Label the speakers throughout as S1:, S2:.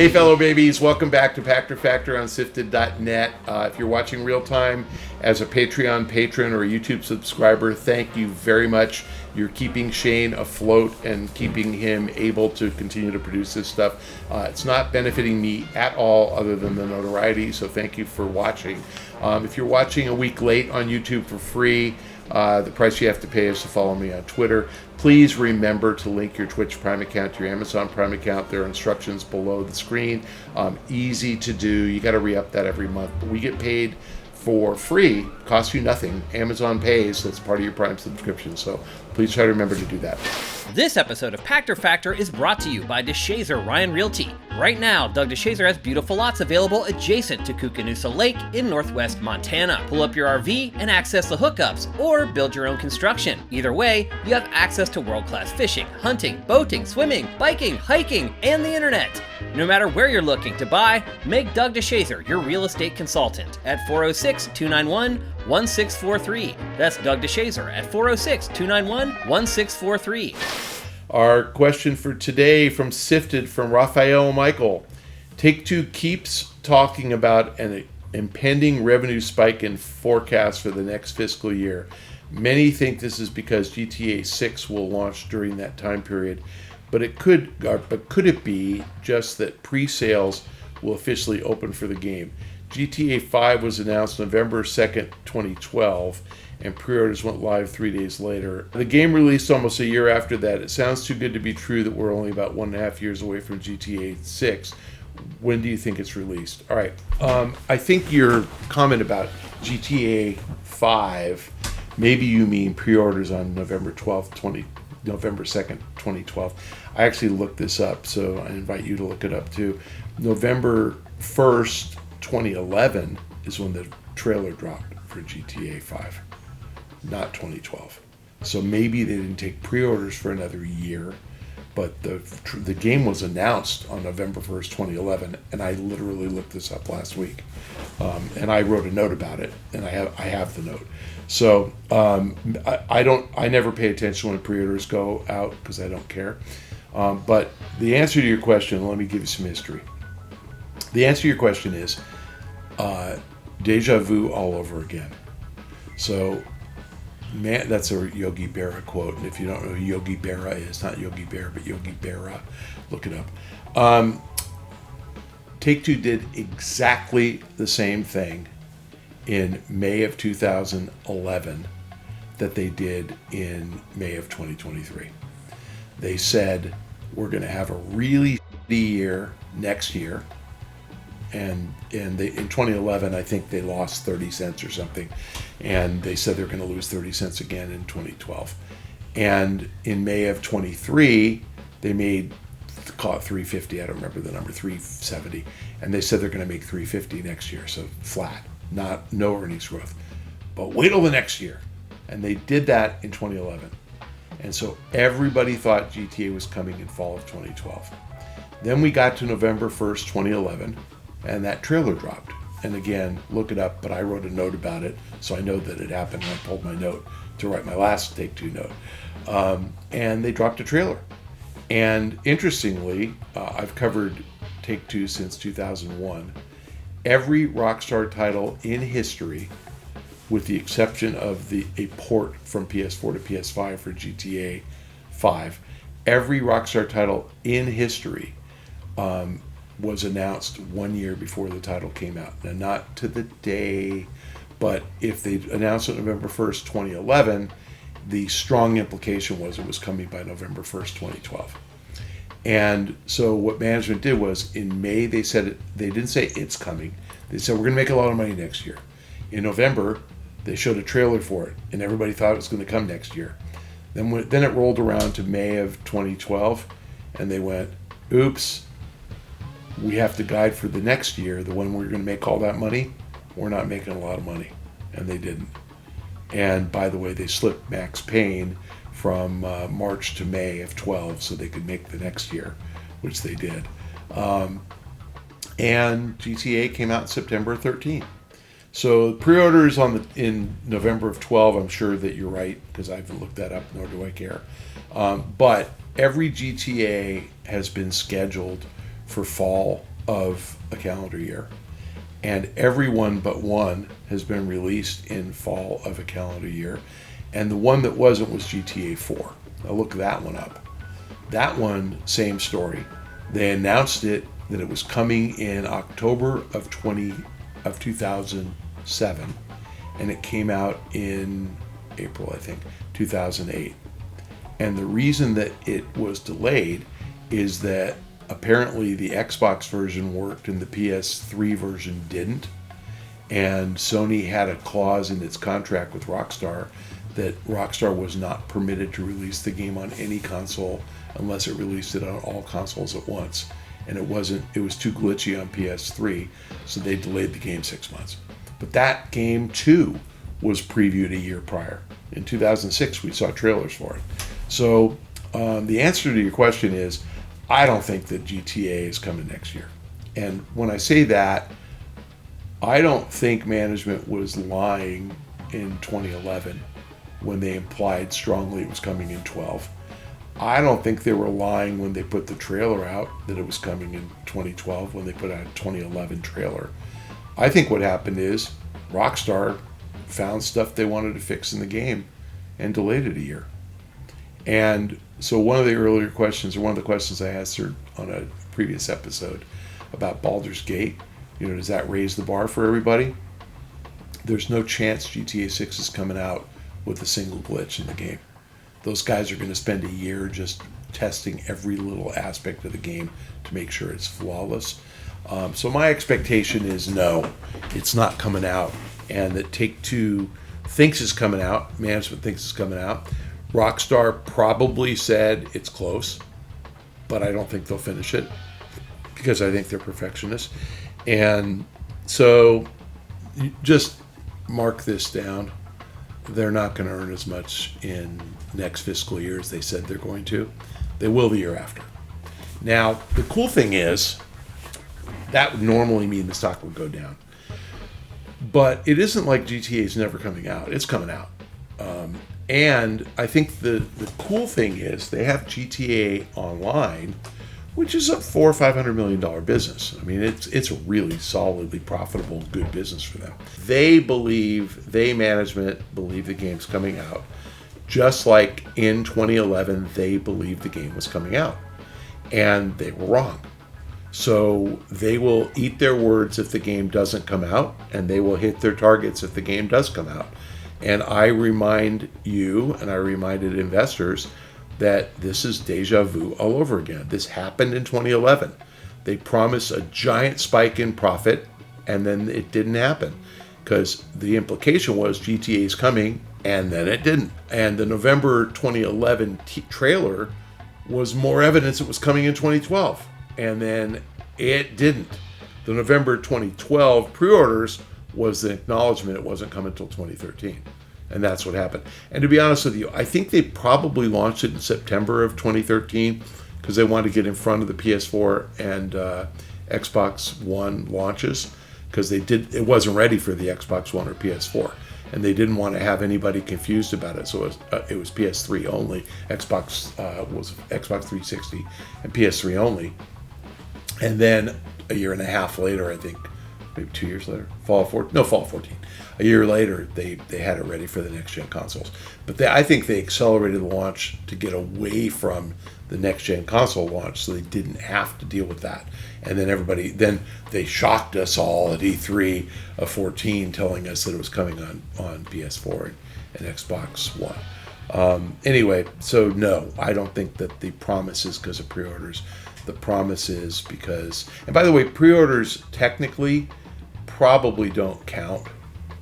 S1: Hey, fellow babies, welcome back to Pachter Factor on SIFTD.net. If you're watching real time as a Patreon patron or a YouTube subscriber, thank you very much. You're keeping Shane afloat and keeping him able to continue to produce this stuff. It's not benefiting me at all other than the notoriety, so thank you for watching. If you're watching a week late on YouTube for free, the price you have to pay is to follow me on Twitter. Please remember to link your Twitch Prime account to your Amazon Prime account. There are instructions below the screen. Easy to do. You got to re-up that every month. But we get paid for free. Costs you nothing. Amazon pays. That's part of your Prime subscription. So please try to remember to do that.
S2: This episode of Pachter Factor is brought to you by DeShazer Ryan Realty. Right now, Doug DeShazer has beautiful lots available adjacent to Koocanusa Lake in northwest Montana. Pull up your RV and access the hookups, or build your own construction. Either way, you have access to world-class fishing, hunting, boating, swimming, biking, hiking, and the internet. No matter where you're looking to buy, make Doug DeShazer your real estate consultant at 406-291-1643. That's Doug DeShazer at 406-291-1643.
S1: Our question for today from SIFTD from Raphael Michael. Take-Two keeps talking about an impending revenue spike in forecast for the next fiscal year. Many think this is because GTA 6 will launch during that time period, but could it be just that pre-sales will officially open for the game? GTA 5 was announced November 2nd, 2012, and pre-orders went live 3 days later. The game released almost a year after that. It sounds too good to be true that we're only about 1.5 years away from GTA 6. When do you think it's released? All right. I think your comment about GTA 5, maybe you mean pre-orders on November 2nd, 2012. I actually looked this up, so I invite you to look it up too. November 1st, 2011 is when the trailer dropped for GTA 5, not 2012. So maybe they didn't take pre-orders for another year, but the game was announced on November 1st, 2011, and I literally looked this up last week, and I wrote a note about it, and I have the note. So I never pay attention when pre-orders go out because I don't care. But the answer to your question, let me give you some history. The answer to your question is deja vu all over again. So, man, that's a Yogi Berra quote. And if you don't know who Yogi Berra is, not Yogi Berra, but Yogi Berra, look it up. Take-Two did exactly the same thing in May of 2011 that they did in May of 2023. They said, we're going to have a really shitty year next year. And in 2011, I think they lost 30 cents or something. And they said they're going to lose 30 cents again in 2012. And in May of 23, they made, call it 350, I don't remember the number, 370. And they said they're going to make 350 next year, so flat, no earnings growth. But wait till the next year. And they did that in 2011. And so everybody thought GTA was coming in fall of 2012. Then we got to November 1st, 2011. And that trailer dropped. And again, look it up, but I wrote a note about it, so I know that it happened. I pulled my note to write my last Take-Two note. And they dropped a trailer. And interestingly, I've covered Take-Two since 2001. Every Rockstar title in history, with the exception of a port from PS4 to PS5 for GTA 5, every Rockstar title in history was announced 1 year before the title came out. Now, not to the day, but if they announced it November 1st, 2011, the strong implication was it was coming by November 1st, 2012. And so what management did was, in May, they said they didn't say it's coming. They said, we're going to make a lot of money next year. In November, they showed a trailer for it, and everybody thought it was going to come next year. Then it rolled around to May of 2012, and they went, oops, we have to guide for the next year, the one we're going to make all that money. We're not making a lot of money. And they didn't. And by the way, they slipped Max Payne from March to May of 12 so they could make the next year, which they did. And GTA came out in September 13. So pre-orders in November of 12, I'm sure that you're right, because I haven't looked that up, nor do I care. But every GTA has been scheduled for fall of a calendar year, and every one but one has been released in fall of a calendar year, and the one that wasn't was GTA 4. Now look that one up. That one, same story. They announced it that it was coming in October of 2007, and it came out in April, I think, 2008. And the reason that it was delayed is that apparently the Xbox version worked and the PS3 version didn't. And Sony had a clause in its contract with Rockstar that Rockstar was not permitted to release the game on any console unless it released it on all consoles at once. And it was too glitchy on PS3, so they delayed the game 6 months. But that game too was previewed a year prior. In 2006, we saw trailers for it. So the answer to your question is, I don't think that GTA is coming next year. And when I say that, I don't think management was lying in 2011 when they implied strongly it was coming in 12. I don't think they were lying when they put the trailer out that it was coming in 2012 when they put out a 2011 trailer. I think what happened is Rockstar found stuff they wanted to fix in the game and delayed it a year. And so one of the earlier questions, or one of the questions I answered on a previous episode about Baldurs Gate, does that raise the bar for everybody? There's no chance GTA 6 is coming out with a single glitch in the game. Those guys are going to spend a year just testing every little aspect of the game to make sure it's flawless. So my expectation is no, it's not coming out, and that Take-Two thinks it's coming out, management thinks it's coming out. Rockstar probably said it's close, but I don't think they'll finish it because I think they're perfectionists. And so just mark this down. They're not going to earn as much in next fiscal year as they said they're going to. They will the year after. Now, the cool thing is that would normally mean the stock would go down. But it isn't like GTA is never coming out. It's coming out. And I think the cool thing is they have GTA Online, which is a $400 or $500 million business. I mean, it's a really solidly profitable, good business for them. Management believe the game's coming out, just like in 2011 they believed the game was coming out, and they were wrong. So they will eat their words if the game doesn't come out, and they will hit their targets if the game does come out. And I remind you, and I reminded investors, that this is deja vu all over again. This happened in 2011. They promised a giant spike in profit, and then it didn't happen because the implication was GTA is coming, and then it didn't. And the November 2011 trailer was more evidence it was coming in 2012, and then it didn't. The November 2012 pre-orders was the acknowledgement it wasn't coming until 2013. And that's what happened. And to be honest with you, I think they probably launched it in September of 2013 because they wanted to get in front of the PS4 and Xbox One launches because it wasn't ready for the Xbox One or PS4. And they didn't want to have anybody confused about it. So it was PS3 only. Xbox was Xbox 360 and PS3 only. And then a year and a half later, I think, maybe 2 years later, fall of 14. A year later, they had it ready for the next-gen consoles. But I think they accelerated the launch to get away from the next-gen console launch so they didn't have to deal with that. And then they shocked us all at E3 of 14 telling us that it was coming on PS4 and Xbox One. Anyway, so no, I don't think that the promise is because of pre-orders. The promise is because, and by the way, pre-orders technically probably don't count.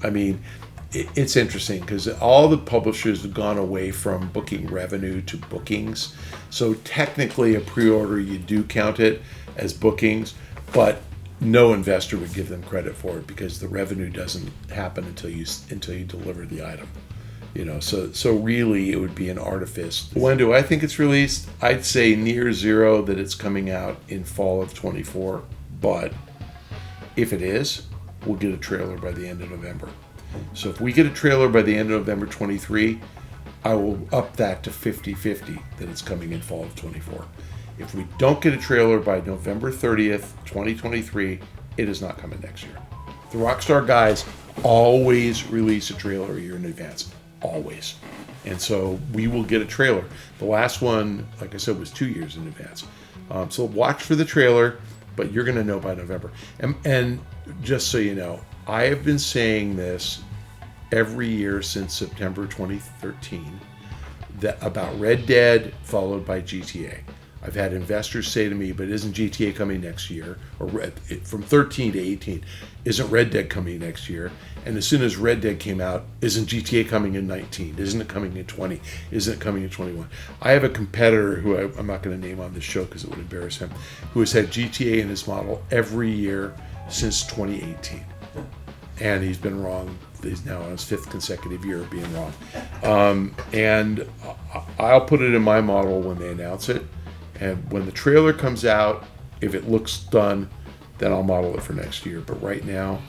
S1: I mean, it's interesting because all the publishers have gone away from booking revenue to bookings. So technically a pre-order, you do count it as bookings, but no investor would give them credit for it because the revenue doesn't happen until you deliver the item. So really it would be an artifice. When do I think it's released? I'd say near zero that it's coming out in fall of 24, but if it is, we'll get a trailer by the end of November. So if we get a trailer by the end of November 23, I will up that to 50-50 that it's coming in fall of 24. If we don't get a trailer by November 30th, 2023, it is not coming next year. The Rockstar guys always release a trailer a year in advance. Always. And so we will get a trailer. The last one, like I said, was 2 years in advance. So watch for the trailer, but you're going to know by November. And just so you know, I have been saying this every year since September 2013 that about Red Dead followed by GTA. I've had investors say to me, but isn't GTA coming next year? Or from 13 to 18, isn't Red Dead coming next year? And as soon as Red Dead came out, isn't GTA coming in 19? Isn't it coming in 20? Isn't it coming in 21? I have a competitor who I'm not going to name on this show because it would embarrass him, who has had GTA in his model every year since 2018. And he's been wrong. He's now on his 5th consecutive year of being wrong. And I'll put it in my model when they announce it. And when the trailer comes out, if it looks done, then I'll model it for next year. But right now,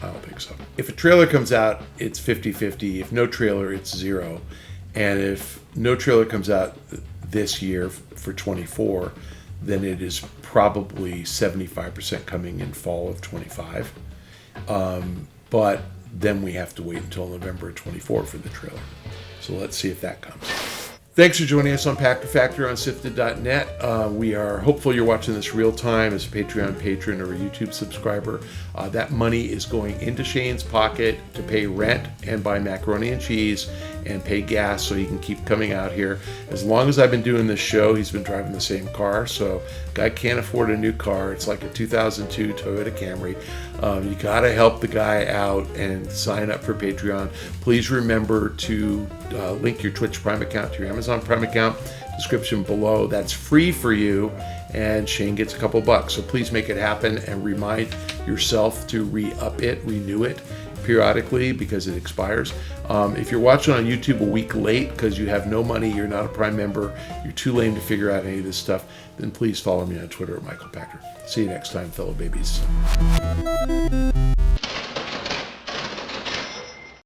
S1: I don't think so. If a trailer comes out, it's 50-50. If no trailer, it's 0. And if no trailer comes out this year for 24, then it is probably 75% coming in fall of 25. But then we have to wait until November of 24 for the trailer. So let's see if that comes. Thanks for joining us on Pachter Factor on SIFTD.net. We are hopeful you're watching this real time as a Patreon patron or a YouTube subscriber. That money is going into Shane's pocket to pay rent and buy macaroni and cheese and pay gas so he can keep coming out here. As long as I've been doing this show, he's been driving the same car. So guy can't afford a new car. It's like a 2002 Toyota Camry. You got to help the guy out and sign up for Patreon. Please remember to link your Twitch Prime account to your Amazon Prime account. Description below. That's free for you, and Shane gets a couple bucks. So please make it happen and remind yourself to renew it periodically because it expires. If you're watching on YouTube a week late because you have no money, you're not a Prime member, you're too lame to figure out any of this stuff, then please follow me on Twitter at Michael Pachter. See you next time, fellow babies.